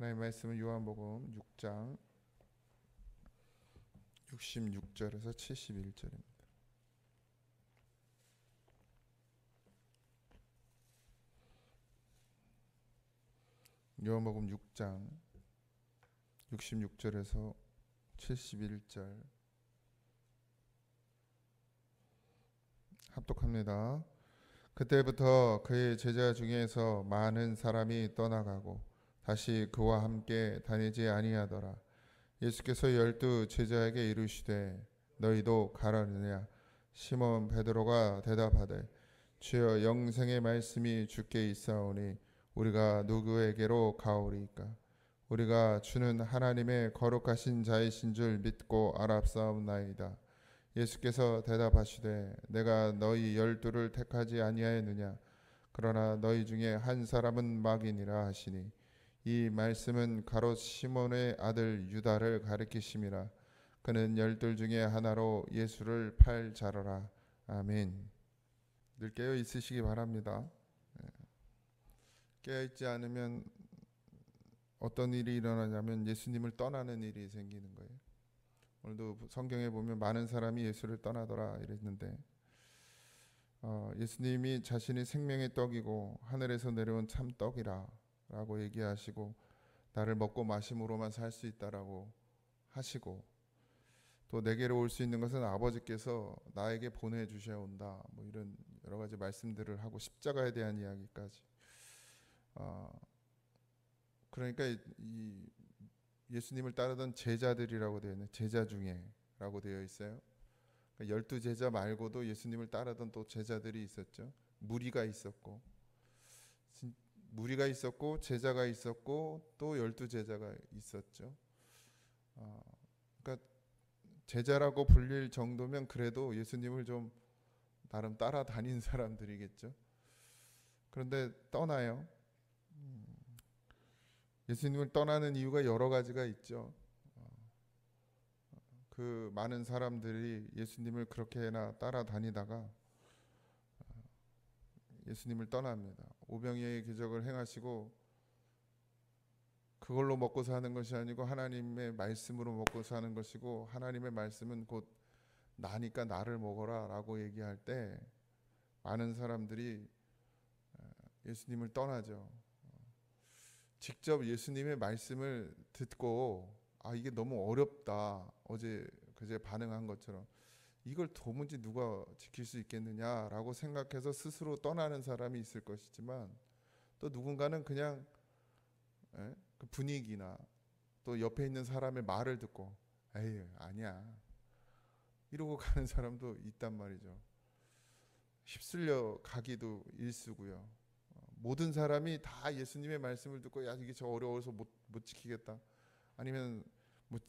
하나님의 말씀은 요한복음 6장 66절에서 71절입니다. 요한복음 6장 66절에서 71절 합독합니다. 그때부터 그의 제자 중에서 많은 사람이 떠나가고 다시 그와 함께 다니지 아니하더라. 예수께서 12 제자에게 이르시되 너희도 가라느냐? 시몬 베드로가 대답하되 주여 영생의 말씀이 주께 있사오니 우리가 누구에게로 가오리이까? 우리가 주는 하나님의 거룩하신 자이신 줄 믿고 알았사옵나이다. 예수께서 대답하시되 내가 너희 12를 택하지 아니하였느냐? 그러나 너희 중에 한 사람은 마귀니라 하시니 이 말씀은 가롯 시몬의 아들 유다를 가리키심이라. 그는 12 중에 하나로 예수를 팔 자로라. 아멘. 늘 깨어 있으시기 바랍니다. 깨어 있지 않으면 어떤 일이 일어나냐면 예수님을 떠나는 일이 생기는 거예요. 오늘도 성경에 보면 많은 사람이 예수를 떠나더라 이랬는데 예수님이 자신이 생명의 떡이고 하늘에서 내려온 참 떡이라 라고 얘기하시고 나를 먹고 마심으로만 살 수 있다라고 하시고 또 내게로 올 수 있는 것은 아버지께서 나에게 보내주셔야 온다 뭐 이런 여러 가지 말씀들을 하고 십자가에 대한 이야기까지 그러니까 이 예수님을 따르던 제자들이라고 되어 있는 제자 중에 라고 되어 있어요. 그러니까 12 제자 말고도 예수님을 따르던 또 제자들이 있었죠. 무리가 있었고 제자가 있었고 또 12 제자가 있었죠. 그러니까 제자라고 불릴 정도면 그래도 예수님을 좀 나름 따라다닌 사람들이겠죠. 그런데 떠나요. 예수님을 떠나는 이유가 여러 가지가 있죠. 그 많은 사람들이 예수님을 그렇게나 따라다니다가 예수님을 떠납니다. 오병이어의 기적을 행하시고 그걸로 먹고 사는 것이 아니고 하나님의 말씀으로 먹고 사는 것이고 하나님의 말씀은 곧 나니까 나를 먹어라 라고 얘기할 때 많은 사람들이 예수님을 떠나죠. 직접 예수님의 말씀을 듣고 이게 너무 어렵다 어제 그제 반응한 것처럼 이걸 도무지 누가 지킬 수 있겠느냐라고 생각해서 스스로 떠나는 사람이 있을 것이지만 또 누군가는 그냥 그 분위기나 또 옆에 있는 사람의 말을 듣고 에이 아니야 이러고 가는 사람도 있단 말이죠. 휩쓸려 가기도 일수고요. 모든 사람이 다 예수님의 말씀을 듣고 야 이게 저 어려워서 못 지키겠다 아니면 뭐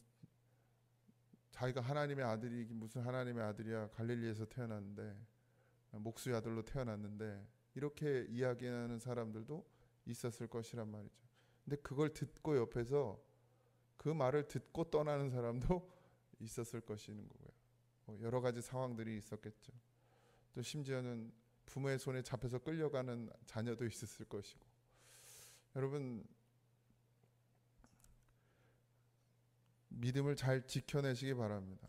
자기가 하나님의 아들이 무슨 하나님의 아들이야 갈릴리에서 태어났는데 목수의 아들로 태어났는데 이렇게 이야기하는 사람들도 있었을 것이란 말이죠. 근데 그걸 듣고 옆에서 그 말을 듣고 떠나는 사람도 있었을 것이는 거고요. 여러 가지 상황들이 있었겠죠. 또 심지어는 부모의 손에 잡혀서 끌려가는 자녀도 있었을 것이고. 여러분 믿음을 잘 지켜내시기 바랍니다.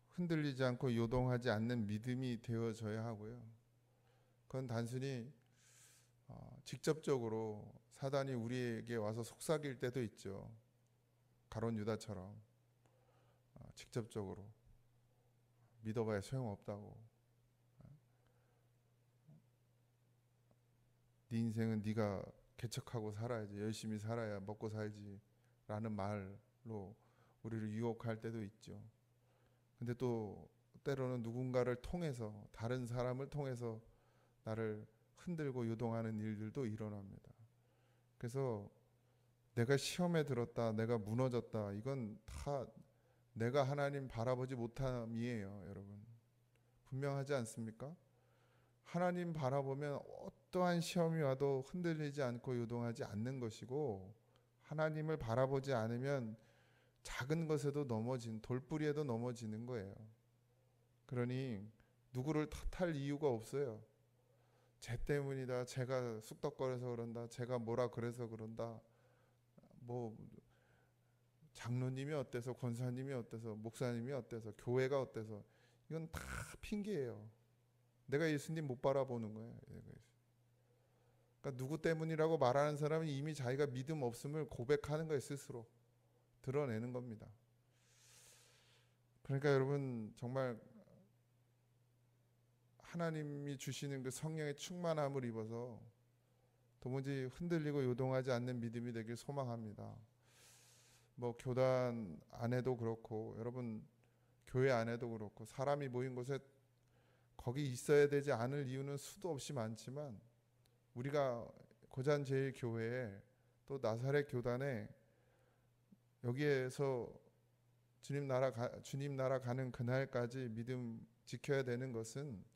흔들리지 않고 요동하지 않는 믿음이 되어져야 하고요. 그건 단순히 직접적으로 사단이 우리에게 와서 속삭일 때도 있죠. 가룟 유다처럼 직접적으로 믿어봐야 소용없다고. 네 인생은 네가 개척하고 살아야지 열심히 살아야 먹고 살지 라는 말로 우리를 유혹할 때도 있죠. 근데 또 때로는 누군가를 통해서 다른 사람을 통해서 나를 흔들고 요동하는 일들도 일어납니다. 그래서 내가 시험에 들었다 내가 무너졌다 이건 다 내가 하나님 바라보지 못함이에요. 여러분 분명하지 않습니까? 하나님 바라보면 어떠한 시험이 와도 흔들리지 않고 요동하지 않는 것이고 하나님을 바라보지 않으면 작은 것에도 돌뿌리에도 넘어지는 거예요. 그러니 누구를 탓할 이유가 없어요. 쟤 때문이다, 제가 쑥덕거려서 그런다, 제가 뭐라 그래서 그런다, 뭐 장로님이 어때서, 권사님이 어때서, 목사님이 어때서, 교회가 어때서, 이건 다 핑계예요. 내가 예수님 못 바라보는 거예요. 그러니까 누구 때문이라고 말하는 사람은 이미 자기가 믿음 없음을 고백하는 거예요. 스스로 드러내는 겁니다. 그러니까 여러분, 정말 하나님이 주시는 그 성령의 충만함을 입어서 도무지 흔들리고 요동하지 않는 믿음이 되길 소망합니다. 뭐 교단 안에도 그렇고, 여러분 교회 안에도 그렇고, 사람이 모인 곳에 거기 있어야 되지 않을 이유는 수도 없이 많지만, 우리가 고잔제일교회에 또 나사렛 교단에 여기에서 주님 나라 가는 그날까지 믿음 지켜야 되는 것은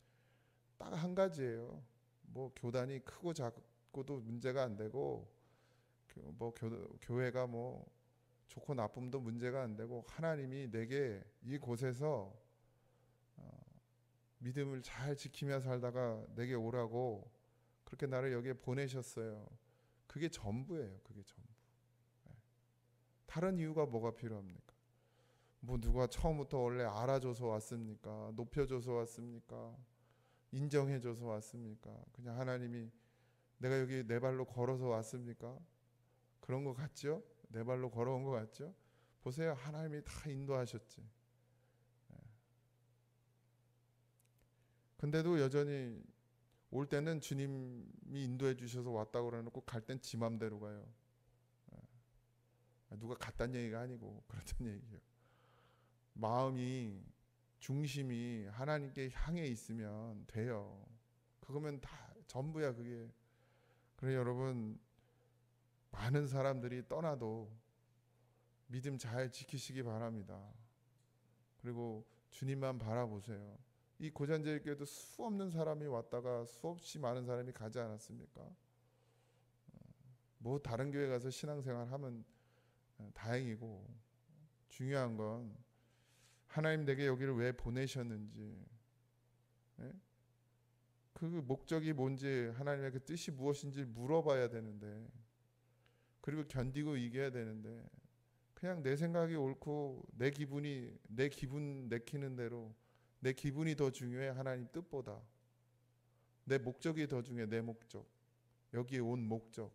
딱 한 가지예요. 뭐 교단이 크고 작고도 문제가 안 되고, 뭐 교회가 뭐 좋고 나쁨도 문제가 안 되고, 하나님이 내게 이곳에서 믿음을 잘 지키며 살다가 내게 오라고 그렇게 나를 여기에 보내셨어요. 그게 전부예요. 그게 전부. 다른 이유가 뭐가 필요합니까? 뭐 누가 처음부터 원래 알아줘서 왔습니까? 높여줘서 왔습니까? 인정해줘서 왔습니까? 그냥 하나님이 내가 여기 내 발로 걸어서 왔습니까? 그런 거 같죠? 내 발로 걸어온 거 같죠? 보세요. 하나님이 다 인도하셨지. 근데도 여전히 올 때는 주님이 인도해 주셔서 왔다고 그래놓고 갈 땐 지 맘대로 가요. 누가 갔단 얘기가 아니고 그렇단 얘기예요. 마음이, 중심이 하나님께 향해 있으면 돼요. 그거면 다 전부야 그게. 그래 여러분, 많은 사람들이 떠나도 믿음 잘 지키시기 바랍니다. 그리고 주님만 바라보세요. 이 고잔제일교회도 수 없는 사람이 왔다가 수없이 많은 사람이 가지 않았습니까? 뭐 다른 교회 가서 신앙생활 하면 다행이고, 중요한 건 하나님 내게 여기를 왜 보내셨는지, 그 목적이 뭔지, 하나님의 그 뜻이 무엇인지 물어봐야 되는데, 그리고 견디고 이겨야 되는데, 그냥 내 생각이 옳고 내 기분 내키는 대로, 내 기분이 더 중요해. 하나님 뜻보다 내 목적이 더 중요해. 내 목적, 여기에 온 목적.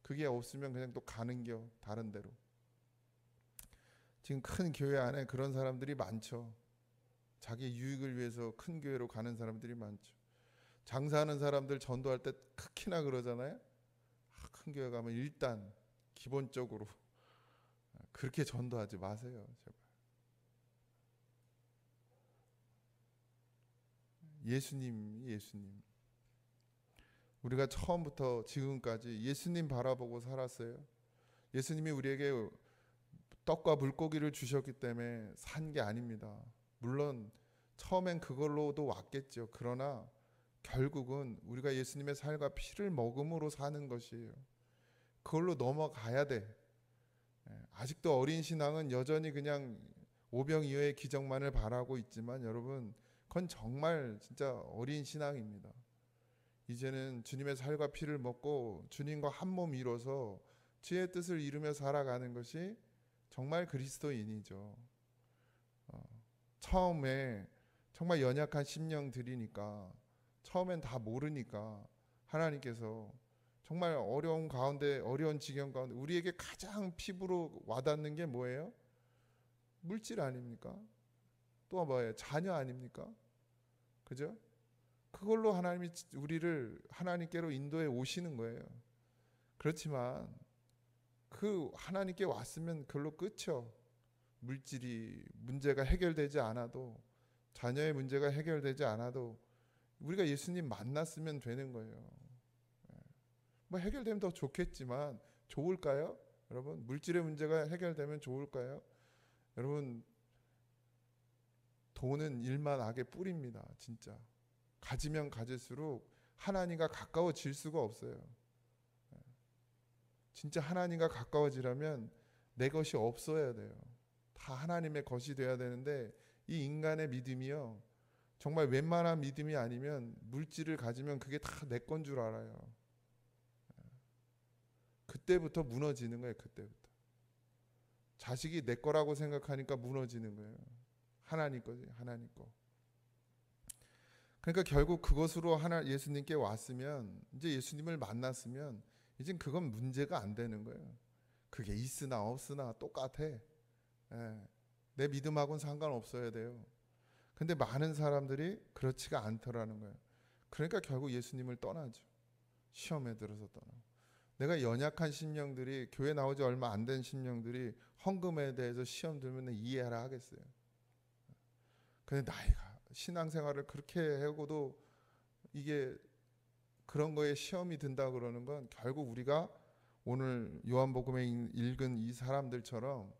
그게 없으면 그냥 또 가는겨 다른 데로. 지금 큰 교회 안에 그런 사람들이 많죠. 자기 유익을 위해서 큰 교회로 가는 사람들이 많죠. 장사하는 사람들 전도할 때 특히나 그러잖아요. 큰 교회 가면 일단 기본적으로 그렇게 전도하지 마세요. 제발. 예수님. 우리가 처음부터 지금까지 예수님 바라보고 살았어요. 예수님이 우리에게 떡과 물고기를 주셨기 때문에 산 게 아닙니다. 물론 처음엔 그걸로도 왔겠죠. 그러나 결국은 우리가 예수님의 살과 피를 먹음으로 사는 것이에요. 그걸로 넘어가야 돼. 아직도 어린 신앙은 여전히 그냥 오병이어의 기적만을 바라고 있지만, 여러분 그건 정말 진짜 어린 신앙입니다. 이제는 주님의 살과 피를 먹고 주님과 한 몸 이뤄서 주의 뜻을 이루며 살아가는 것이 정말 그리스도인이죠. 처음에 정말 연약한 심령들이니까, 처음엔 다 모르니까 하나님께서 정말 어려운 가운데, 어려운 지경 가운데 우리에게 가장 피부로 와닿는 게 뭐예요? 물질 아닙니까? 또 뭐예요? 자녀 아닙니까? 그죠? 그걸로 하나님이 우리를 하나님께로 인도해 오시는 거예요. 그렇지만 그 하나님께 왔으면 그걸로 끝이요. 물질이 문제가 해결되지 않아도, 자녀의 문제가 해결되지 않아도 우리가 예수님 만났으면 되는 거예요. 뭐 해결되면 더 좋겠지만, 좋을까요? 여러분, 물질의 문제가 해결되면 좋을까요? 여러분, 돈은 일만 악의 뿌리입니다. 진짜 가지면 가질수록 하나님과 가까워질 수가 없어요. 진짜 하나님과 가까워지려면 내 것이 없어야 돼요. 다 하나님의 것이 돼야 되는데, 이 인간의 믿음이요, 정말 웬만한 믿음이 아니면 물질을 가지면 그게 다 내 건 줄 알아요. 그때부터 무너지는 거예요. 그때부터. 자식이 내 거라고 생각하니까 무너지는 거예요. 하나님 거지, 하나님 거. 그러니까 결국 그것으로 예수님께 왔으면, 이제 예수님을 만났으면 이젠 그건 문제가 안 되는 거예요. 그게 있으나 없으나 똑같아. 예. 내 믿음하고는 상관없어야 돼요. 근데 많은 사람들이 그렇지가 않더라는 거예요. 그러니까 결국 예수님을 떠나죠. 시험에 들어서 떠나고. 내가 연약한 심령들이, 교회 나오지 얼마 안 된 심령들이 헌금에 대해서 시험 들면 이해하라 하겠어요. 근데 나이가 신앙생활을 그렇게 하고도 이게 그런 거에 시험이 든다 그러는 건 결국 우리가 오늘 요한복음에 읽은 이 사람들처럼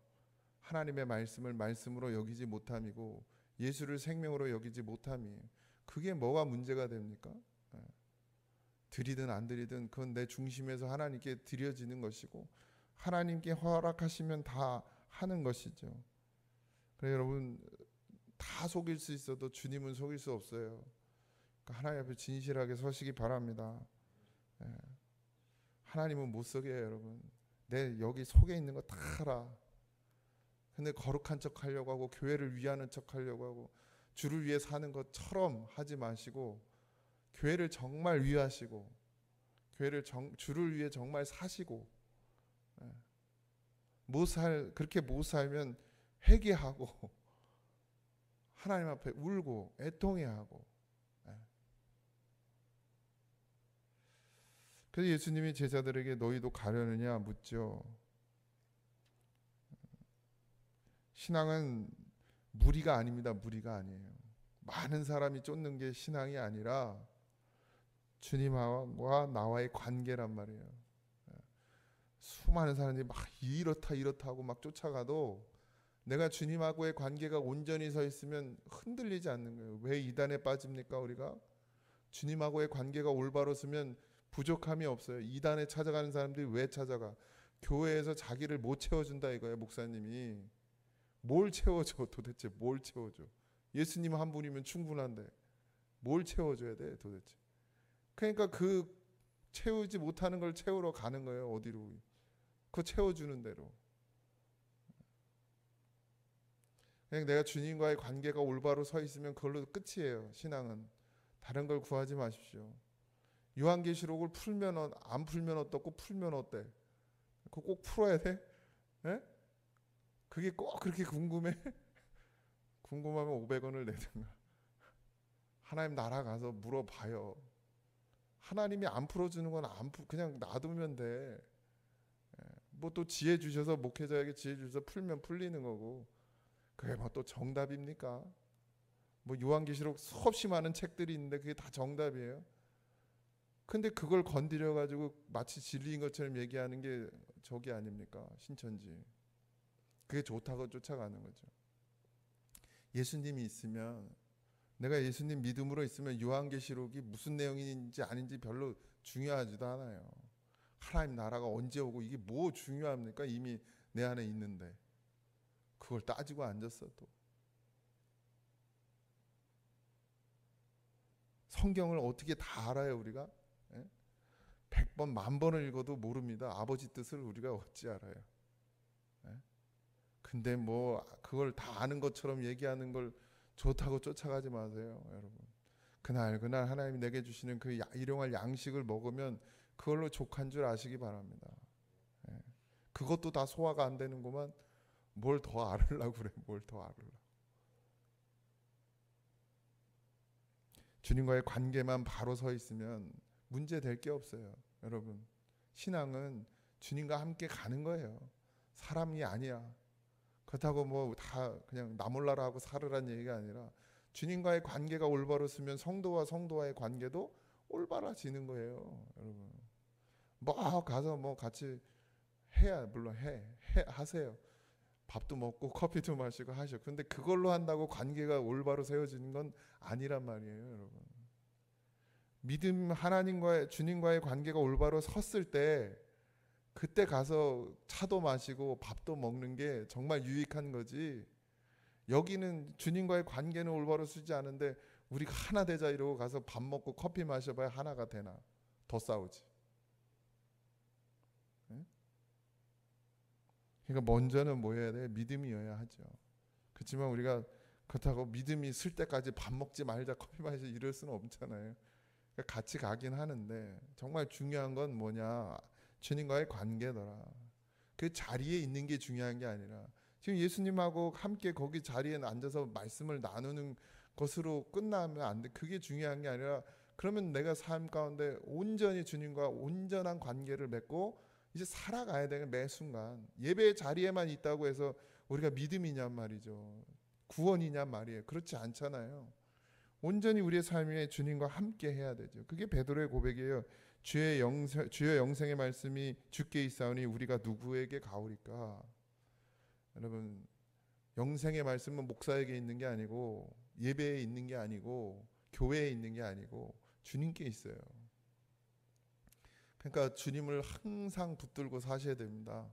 하나님의 말씀을 말씀으로 여기지 못함이고 예수를 생명으로 여기지 못함이에요. 그게 뭐가 문제가 됩니까? 드리든 안 드리든 그건 내 중심에서 하나님께 드려지는 것이고 하나님께 허락하시면 다 하는 것이죠. 그래서 여러분, 다 속일 수 있어도 주님은 속일 수 없어요. 그러니까 하나님 앞에 진실하게 서시기 바랍니다. 하나님은 못 속여요, 여러분. 내 여기 속에 있는 거 다 알아. 근데 거룩한 척 하려고 하고 교회를 위하는 척 하려고 하고 주를 위해 사는 것처럼 하지 마시고 교회를 정말 위하시고 주를 위해 정말 사시고, 그렇게 못 살면 회개하고 하나님 앞에 울고 애통해하고. 그래서 예수님이 제자들에게 너희도 가려느냐 묻죠. 신앙은 무리가 아닙니다. 무리가 아니에요. 많은 사람이 쫓는 게 신앙이 아니라 주님과 나와의 관계란 말이에요. 수많은 사람들이 막 이렇다 하고 막 쫓아가도 내가 주님하고의 관계가 온전히 서 있으면 흔들리지 않는 거예요. 왜 이단에 빠집니까? 우리가 주님하고의 관계가 올바로 서면 부족함이 없어요. 이단에 찾아가는 사람들이 왜 찾아가? 교회에서 자기를 못 채워준다 이거예요. 목사님이 뭘 채워줘? 도대체 뭘 채워줘? 예수님 한 분이면 충분한데 뭘 채워줘야 돼 도대체? 그러니까 그 채우지 못하는 걸 채우러 가는 거예요. 어디로? 그 채워주는 대로. 그냥 내가 주님과의 관계가 올바로 서 있으면 그걸로 끝이에요. 신앙은. 다른 걸 구하지 마십시오. 요한계시록을 풀면 안 풀면 어떻고 풀면 어때? 그거 꼭 풀어야 돼? 에? 그게 꼭 그렇게 궁금해? 궁금하면 500원을 내든가 하나님 나라 가서 물어봐요. 하나님이 안 풀어주는 건 그냥 놔두면 돼. 뭐 또 지혜 주셔서 목회자에게 지혜 주셔서 풀면 풀리는 거고 그게 뭐 또 정답입니까? 뭐 요한계시록 수없이 많은 책들이 있는데 그게 다 정답이에요? 근데 그걸 건드려 가지고 마치 진리인 것처럼 얘기하는 게 저게 아닙니까? 신천지. 그게 좋다고 쫓아가는 거죠. 예수님이 있으면, 내가 예수님 믿음으로 있으면 요한계시록이 무슨 내용인지 아닌지 별로 중요하지도 않아요. 하나님 나라가 언제 오고 이게 뭐 중요합니까? 이미 내 안에 있는데 그걸 따지고 앉았어도. 성경을 어떻게 다 알아요 우리가? 100번 10,000번을 읽어도 모릅니다. 아버지 뜻을 우리가 어찌 알아요? 근데 뭐 그걸 다 아는 것처럼 얘기하는 걸 좋다고 쫓아가지 마세요, 여러분. 그날 하나님이 내게 주시는 그 일용할 양식을 먹으면 그걸로 족한 줄 아시기 바랍니다. 그것도 다 소화가 안 되는구만. 뭘 더 알으려고 그래? 뭘 더 알으려고? 주님과의 관계만 바로 서 있으면 문제 될 게 없어요, 여러분. 신앙은 주님과 함께 가는 거예요. 사람이 아니야. 그렇다고 뭐 다 그냥 나 몰라라 하고 살으란 얘기가 아니라 주님과의 관계가 올바로 쓰면 성도와의 관계도 올바라지는 거예요, 여러분. 뭐 가서 뭐 같이 해야 물론 하세요. 밥도 먹고 커피도 마시고 하셔. 근데 그걸로 한다고 관계가 올바로 세워지는 건 아니란 말이에요, 여러분. 믿음 하나님과의 주님과의 관계가 올바로 섰을 때 그때 가서 차도 마시고 밥도 먹는 게 정말 유익한 거지. 여기는 주님과의 관계는 올바로 쓰지 않은데 우리가 하나 되자 이러고 가서 밥 먹고 커피 마셔봐야 하나가 되나? 더 싸우지. 예? 그러니까 먼저는 뭐 해야 돼? 믿음이어야 하죠. 그렇지만 우리가 그렇다고 믿음이 있을 때까지 밥 먹지 말자, 커피 마시자 이럴 수는 없잖아요. 그러니까 같이 가긴 하는데 정말 중요한 건 뭐냐? 주님과의 관계더라. 그 자리에 있는 게 중요한 게 아니라 지금 예수님하고 함께 거기 자리에 앉아서 말씀을 나누는 것으로 끝나면 안 돼. 그게 중요한 게 아니라 그러면 내가 삶 가운데 온전히 주님과 온전한 관계를 맺고 이제 살아가야 되는 매 순간. 예배 자리에만 있다고 해서 우리가 믿음이냔 말이죠. 구원이냔 말이에요. 그렇지 않잖아요. 온전히 우리의 삶에 주님과 함께 해야 되죠. 그게 베드로의 고백이에요. 주의 영생의 말씀이 주께 있사오니 우리가 누구에게 가오리까? 여러분, 영생의 말씀은 목사에게 있는 게 아니고 예배에 있는 게 아니고 교회에 있는 게 아니고 주님께 있어요. 그러니까 주님을 항상 붙들고 사셔야 됩니다.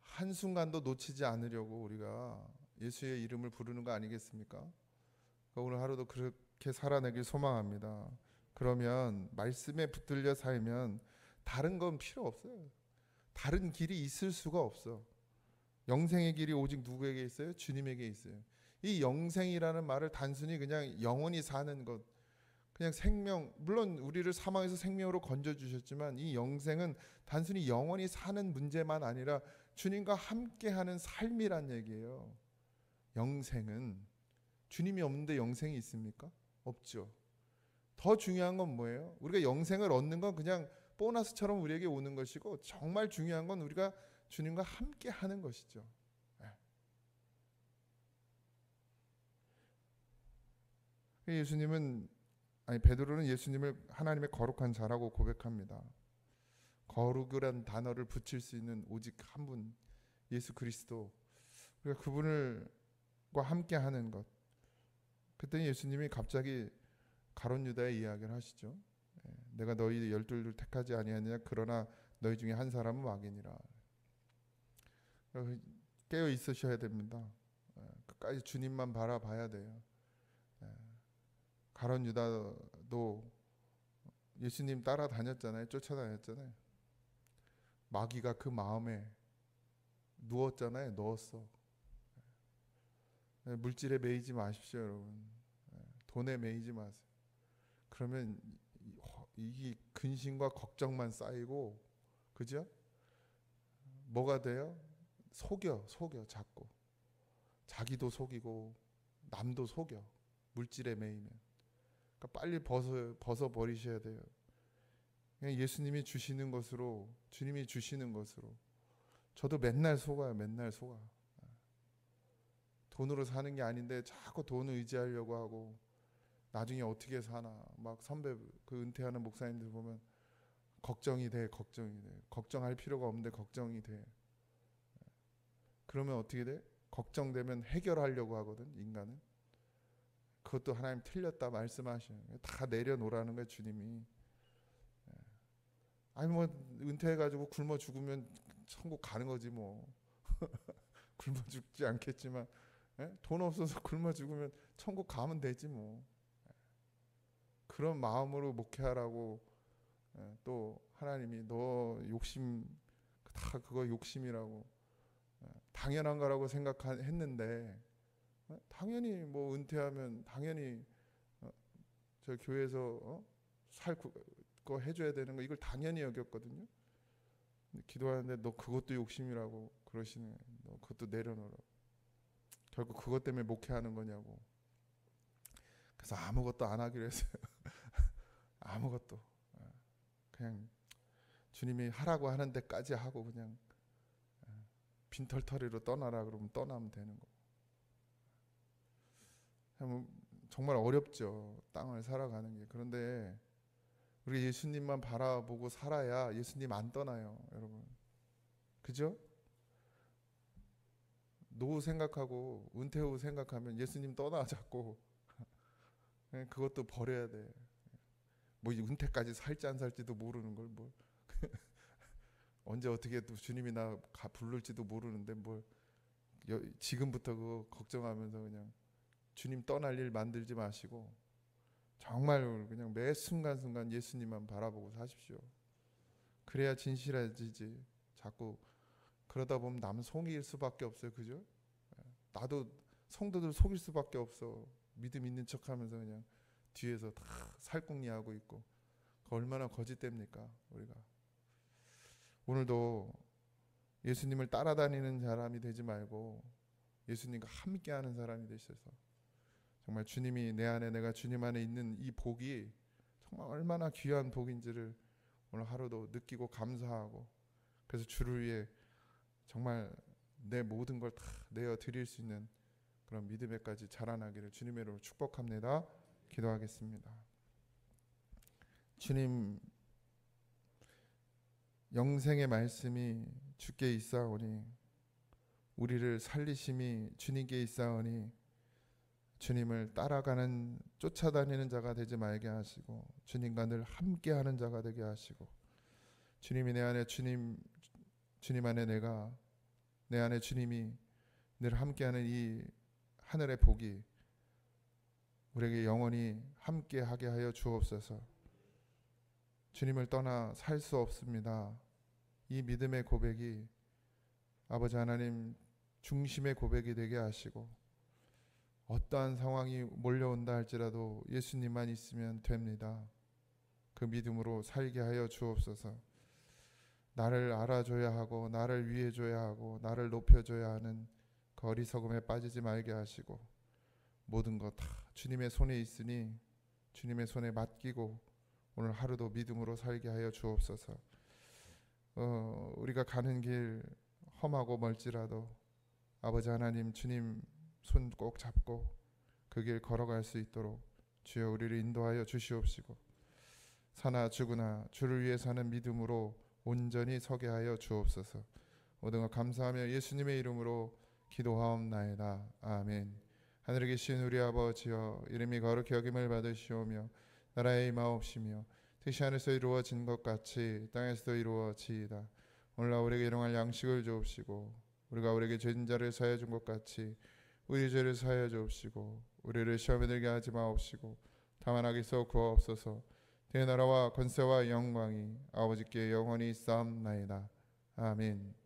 한순간도 놓치지 않으려고 우리가 예수의 이름을 부르는 거 아니겠습니까? 그러니까 오늘 하루도 그렇게 살아내길 소망합니다. 그러면 말씀에 붙들려 살면 다른 건 필요 없어요. 다른 길이 있을 수가 없어. 영생의 길이 오직 누구에게 있어요? 주님에게 있어요. 이 영생이라는 말을 단순히 그냥 영원히 사는 것, 그냥 생명, 물론 우리를 사망에서 생명으로 건져주셨지만 이 영생은 단순히 영원히 사는 문제만 아니라 주님과 함께하는 삶이란 얘기예요. 영생은 주님이 없는데 영생이 있습니까? 없죠. 더 중요한 건 뭐예요? 우리가 영생을 얻는 건 그냥 보너스처럼 우리에게 오는 것이고 정말 중요한 건 우리가 주님과 함께하는 것이죠. 베드로는 예수님을 하나님의 거룩한 자라고 고백합니다. 거룩이란 단어를 붙일 수 있는 오직 한 분, 예수 그리스도. 우리가 그분과 함께하는 것. 그때 예수님이 갑자기 가룟 유다의 이야기를 하시죠. 내가 너희 열둘을 택하지 아니하느냐 그러나 너희 중에 한 사람은 악이니라. 깨어 있으셔야 됩니다. 끝까지 주님만 바라봐야 돼요. 가룟 유다도 예수님 따라다녔잖아요. 쫓아다녔잖아요. 마귀가 그 마음에 누웠잖아요. 넣었어. 물질에 매이지 마십시오, 여러분. 돈에 매이지 마세요. 그러면 이 근심과 걱정만 쌓이고, 그죠? 뭐가 돼요? 속여 자꾸. 자기도 속이고 남도 속여. 물질에 매이면. 그러니까 빨리 벗어 버리셔야 돼요. 그냥 예수님이 주시는 것으로, 주님이 주시는 것으로. 저도 맨날 속아요. 맨날 속아. 돈으로 사는 게 아닌데 자꾸 돈을 의지하려고 하고 나중에 어떻게 사나. 막 선배 그 은퇴하는 목사님들 보면 걱정이 돼. 걱정할 필요가 없는데 걱정이 돼. 그러면 어떻게 돼? 걱정되면 해결하려고 하거든, 인간은. 그것도 하나님 틀렸다 말씀하셔요. 다 내려놓으라는 거예요, 주님이. 아니 뭐 은퇴해가지고 굶어 죽으면 천국 가는 거지 뭐. 굶어 죽지 않겠지만 돈 없어서 굶어 죽으면 천국 가면 되지 뭐. 그런 마음으로 목회하라고 또 하나님이 너 욕심 다 그거 욕심이라고 당연한 거라고 생각했는데 당연히 뭐 은퇴하면 당연히 저 교회에서 살 거 해줘야 되는 거 이걸 당연히 여겼거든요. 기도하는데 너 그것도 욕심이라고 그러시네. 너 그것도 내려놓으라. 결국 그것 때문에 목회하는 거냐고. 그래서 아무것도 안 하기로 했어요. 아무것도. 그냥 주님이 하라고 하는 데까지 하고 그냥 빈털터리로 떠나라 그러면 떠나면 되는 거. 정말 어렵죠. 땅을 살아가는 게. 그런데 우리 예수님만 바라보고 살아야 예수님 안 떠나요, 여러분. 그죠? 노후 생각하고 은퇴 후 생각하면 예수님 떠나 자꾸. 그것도 버려야 돼. 뭐 은퇴까지 살지 안 살지도 모르는 걸 뭘. 언제 어떻게 또 주님이 나 부를지도 모르는데 뭘 지금부터 그거 걱정하면서 그냥 주님 떠날 일 만들지 마시고 정말 그냥 매 순간순간 예수님만 바라보고 사십시오. 그래야 진실해지지. 자꾸 그러다 보면 남 속일 수밖에 없어요. 그죠? 나도 성도들 속일 수밖에 없어. 믿음 있는 척하면서 그냥 뒤에서 다 살궁리하고 있고. 얼마나 거짓됩니까 우리가. 오늘도 예수님을 따라다니는 사람이 되지 말고 예수님과 함께하는 사람이 되셔서 정말 주님이 내 안에, 내가 주님 안에 있는 이 복이 정말 얼마나 귀한 복인지를 오늘 하루도 느끼고 감사하고, 그래서 주를 위해 정말 내 모든 걸 다 내어 드릴 수 있는 그런 믿음에까지 자라나기를 주님의 이름으로 축복합니다. 기도하겠습니다. 주님, 영생의 말씀이 주께 있사오니 우리를 살리심이 주님께 있사오니 주님을 따라가는, 쫓아다니는 자가 되지 말게 하시고 주님과 늘 함께하는 자가 되게 하시고, 주님이 내 안에, 주님 안에 내가, 내 안에 주님이 늘 함께하는 이 하늘의 복이 우리에게 영원히 함께하게 하여 주옵소서. 주님을 떠나 살 수 없습니다. 이 믿음의 고백이 아버지 하나님 중심의 고백이 되게 하시고, 어떠한 상황이 몰려온다 할지라도 예수님만 있으면 됩니다. 그 믿음으로 살게 하여 주옵소서. 나를 알아줘야 하고 나를 위해줘야 하고 나를 높여줘야 하는 그 어리석음에 빠지지 말게 하시고, 모든 것 다 주님의 손에 있으니 주님의 손에 맡기고 오늘 하루도 믿음으로 살게 하여 주옵소서. 우리가 가는 길 험하고 멀지라도 아버지 하나님 주님 손 꼭 잡고 그 길 걸어갈 수 있도록 주여 우리를 인도하여 주시옵시고, 사나 죽으나 주를 위해 사는 믿음으로 온전히 서게 하여 주옵소서. 모든 것 감사하며 예수님의 이름으로 기도하옵나이다. 아멘. 하늘에 계신 우리 아버지여, 이름이 거룩히 여김을 받으시오며 나라의 임하옵시며 뜻이 하늘에서 이루어진 것 같이 땅에서도 이루어지이다. 오늘날 우리에게 일용할 양식을 주옵시고 우리가 우리에게 죄진 자를 사하여 준 것 같이 우리 죄를 사하여 주옵시고 우리를 시험에 들게 하지 마옵시고 다만 악에서 구하옵소서. 내 나라와 권세와 영광이 아버지께 영원히 쌓옵나이다. 아멘.